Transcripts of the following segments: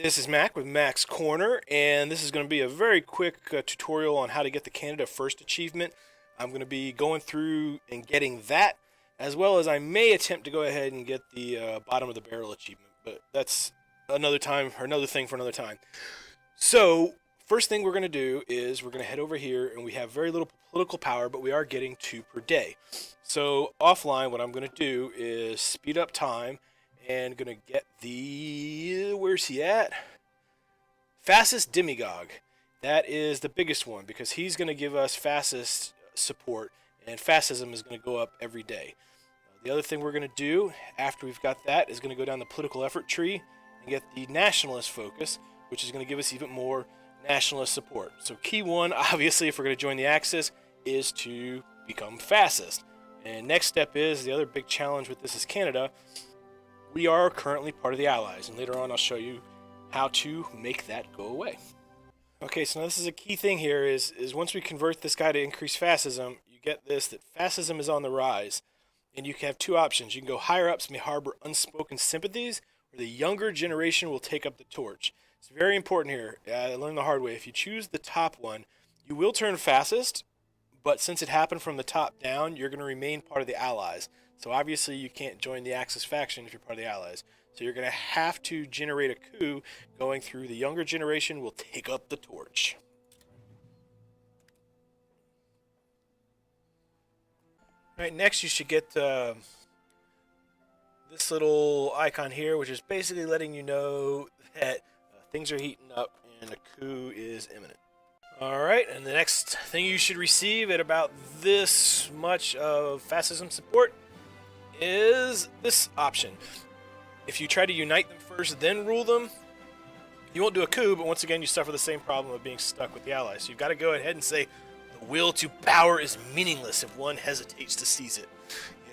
This is Mac with Mac's Corner, and this is going to be a very quick tutorial on how to get the Canada First achievement. I'm going to be going through and getting that, as well as I may attempt to go ahead and get the bottom of the barrel achievement, but that's another time, or another thing for another time. So, first thing we're going to do is we're going to head over here, and we have very little political power, but we are getting 2 per day. So, offline, what I'm going to do is speed up time, and gonna get the, where's he at? Fastest Demagogue. That is the biggest one because he's gonna give us fastest support, and fascism is gonna go up every day. The other thing we're gonna do after we've got that is gonna go down the political effort tree and get the nationalist focus, which is gonna give us even more nationalist support. So key one, obviously, if we're gonna join the Axis, is to become fascist. And next step is, the other big challenge with this is Canada. We are currently part of the Allies, and later on I'll show you how to make that go away. Okay, so now this is a key thing here is once we convert this guy to increase fascism, you get this, that fascism is on the rise, and you can have 2 options. You can go higher ups may harbor unspoken sympathies, or the younger generation will take up the torch. It's very important here. I learned the hard way. If you choose the top one, you will turn fascist, but since it happened from the top down, you're going to remain part of the Allies. So obviously you can't join the Axis faction if you're part of the Allies. So you're going to have to generate a coup going through the younger generation will take up the torch. Alright, next you should get this little icon here, which is basically letting you know that things are heating up and a coup is imminent. Alright, and the next thing you should receive at about this much of fascism support is this option. If you try to unite them first, then rule them, you won't do a coup, but once again you suffer the same problem of being stuck with the Allies. So you've got to go ahead and say, the will to power is meaningless if one hesitates to seize it.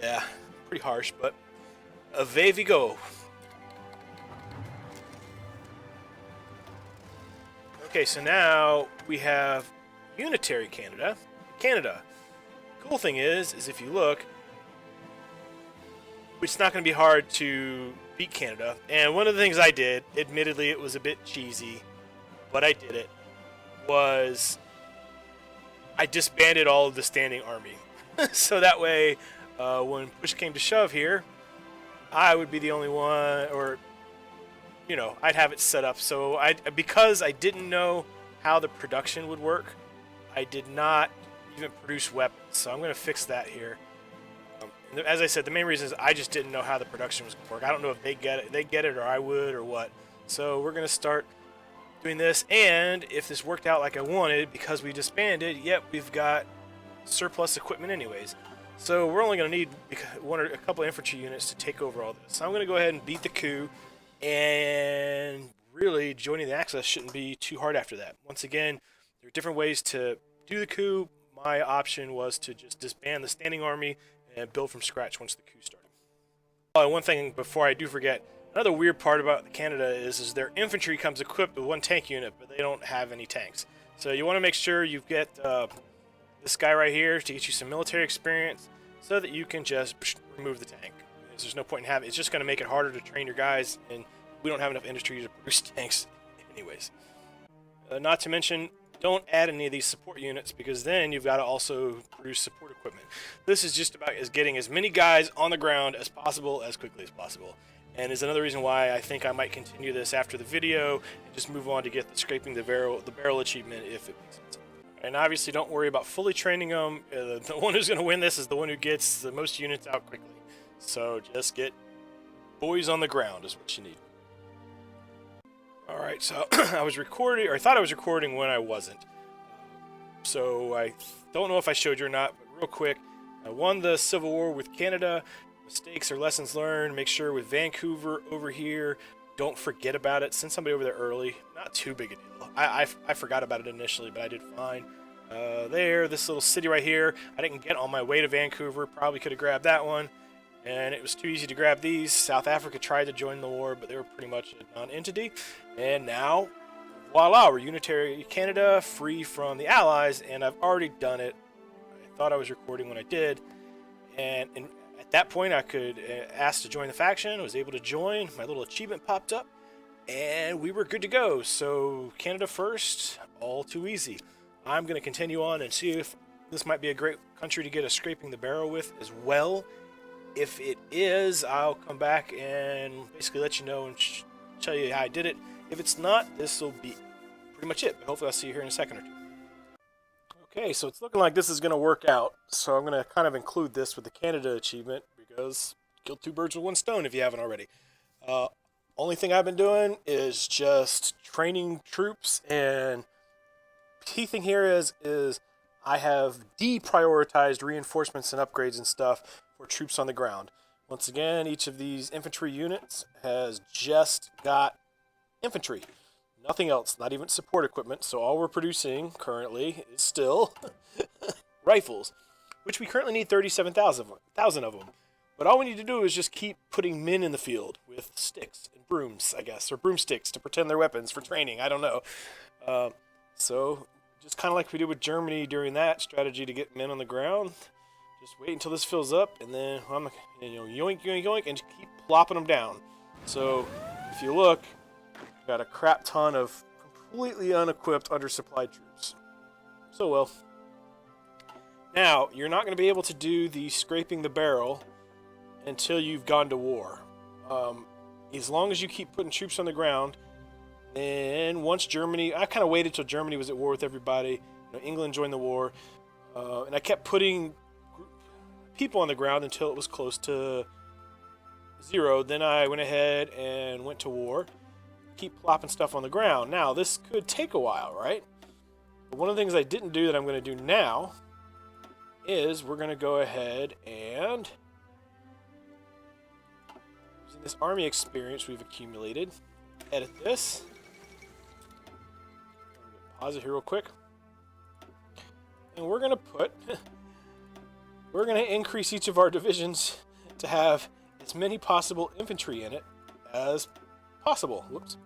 Yeah, pretty harsh, but away we go. Okay, so now we have unitary Canada. Cool thing is if you look, it's not going to be hard to beat Canada. And one of the things I did, admittedly it was a bit cheesy, but I did it, was I disbanded all of the standing army. So that way, when push came to shove here, I would be the only one, or, you know, I'd have it set up. So because I didn't know how the production would work, I did not even produce weapons. So I'm going to fix that here. As I said, the main reason is I just didn't know how the production was going to work. I don't know if they get it or I would or what. So we're going to start doing this, and if this worked out like I wanted, because we disbanded, yep, we've got surplus equipment anyways. So we're only going to need a couple of infantry units to take over all this. So I'm going to go ahead and beat the coup, and really joining the Axis shouldn't be too hard after that. Once again, there are different ways to do the coup. My option was to just disband the standing army and build from scratch once the coup started. Oh, and one thing before I do forget, another weird part about Canada is their infantry comes equipped with 1 tank unit, but they don't have any tanks. So you want to make sure you get this guy right here to get you some military experience so that you can just remove the tank. There's no point in having it. It's just going to make it harder to train your guys, and we don't have enough industry to produce tanks anyways. Not to mention, don't add any of these support units, because then you've got to also produce support equipment. This is just about getting as many guys on the ground as possible, as quickly as possible. And is another reason why I think I might continue this after the video and just move on to get the scraping the barrel achievement if it makes sense. And obviously don't worry about fully training them. The one who's going to win this is the one who gets the most units out quickly. So just get boys on the ground is what you need. Alright, so I was recording, or I thought I was recording when I wasn't. So I don't know if I showed you or not, but real quick, I won the Civil War with Canada. Mistakes or lessons learned. Make sure with Vancouver over here, don't forget about it. Send somebody over there early. Not too big a deal. I forgot about it initially, but I did fine. This little city right here, I didn't get on my way to Vancouver. Probably could have grabbed that one. And it was too easy to grab these. South Africa tried to join the war, but they were pretty much a non-entity. And now, voila, we're unitary Canada, free from the Allies, and I've already done it. I thought I was recording when I did. And at that point, I could ask to join the faction. I was able to join. My little achievement popped up. and we were good to go. So Canada first, all too easy. I'm going to continue on and see if this might be a great country to get a scraping the barrel with as well. If it is, I'll come back and basically let you know and tell you how I did it. If it's not, this will be pretty much it. But hopefully I'll see you here in a second or two. Okay, so it's looking like this is going to work out. So I'm going to kind of include this with the Canada achievement because killed two birds with one stone if you haven't already. Only thing I've been doing is just training troops, and key thing here is I have deprioritized reinforcements and upgrades and stuff for troops on the ground. Once again, each of these infantry units has just got infantry. Nothing else, not even support equipment. So all we're producing currently is still rifles, which we currently need 37,000 of them. But all we need to do is just keep putting men in the field with sticks and brooms, I guess, or broomsticks to pretend they're weapons for training. I don't know. So just kind of like we did with Germany during that strategy to get men on the ground. Just wait until this fills up, and then yoink, yoink, yoink, and keep plopping them down. So if you look, we've got a crap ton of completely unequipped, undersupplied troops. So well. Now, you're not going to be able to do the scraping the barrel until you've gone to war. As long as you keep putting troops on the ground, and once Germany, I kind of waited till Germany was at war with everybody. England joined the war, and I kept putting people on the ground until it was close to 0. Then I went ahead and went to war. Keep plopping stuff on the ground. Now, this could take a while, right? But one of the things I didn't do that I'm going to do now is we're going to go ahead and, using this army experience we've accumulated, edit this. Pause it here real quick. And we're going to put, we're going to increase each of our divisions to have as many possible infantry in it as possible. Whoops.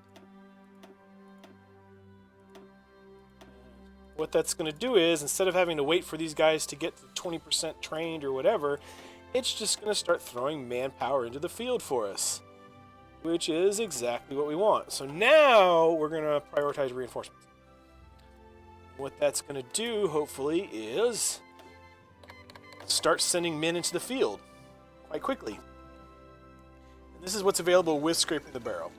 What that's going to do is, instead of having to wait for these guys to get to 20% trained or whatever, it's just going to start throwing manpower into the field for us, which is exactly what we want. So now we're going to prioritize reinforcements. What that's going to do, hopefully, is start sending men into the field quite quickly. And this is what's available with scraping the barrel.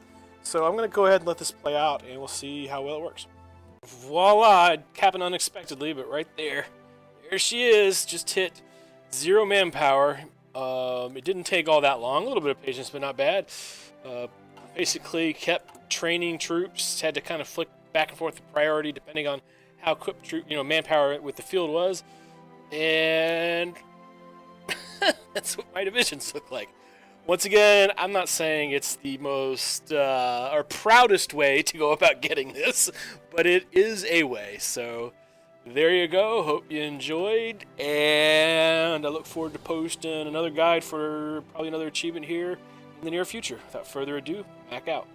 So I'm going to go ahead and let this play out, and we'll see how well it works. Voila! It happened unexpectedly, but right there she is. Just hit 0 manpower. It didn't take all that long. A little bit of patience, but not bad. Basically kept training troops. Had to kind of flick back and forth the priority depending on how equipped manpower with the field was. And that's what my divisions look like. Once again, I'm not saying it's the most or proudest way to go about getting this, but it is a way. So there you go. Hope you enjoyed, and I look forward to posting another guide for probably another achievement here in the near future. Without further ado, back out.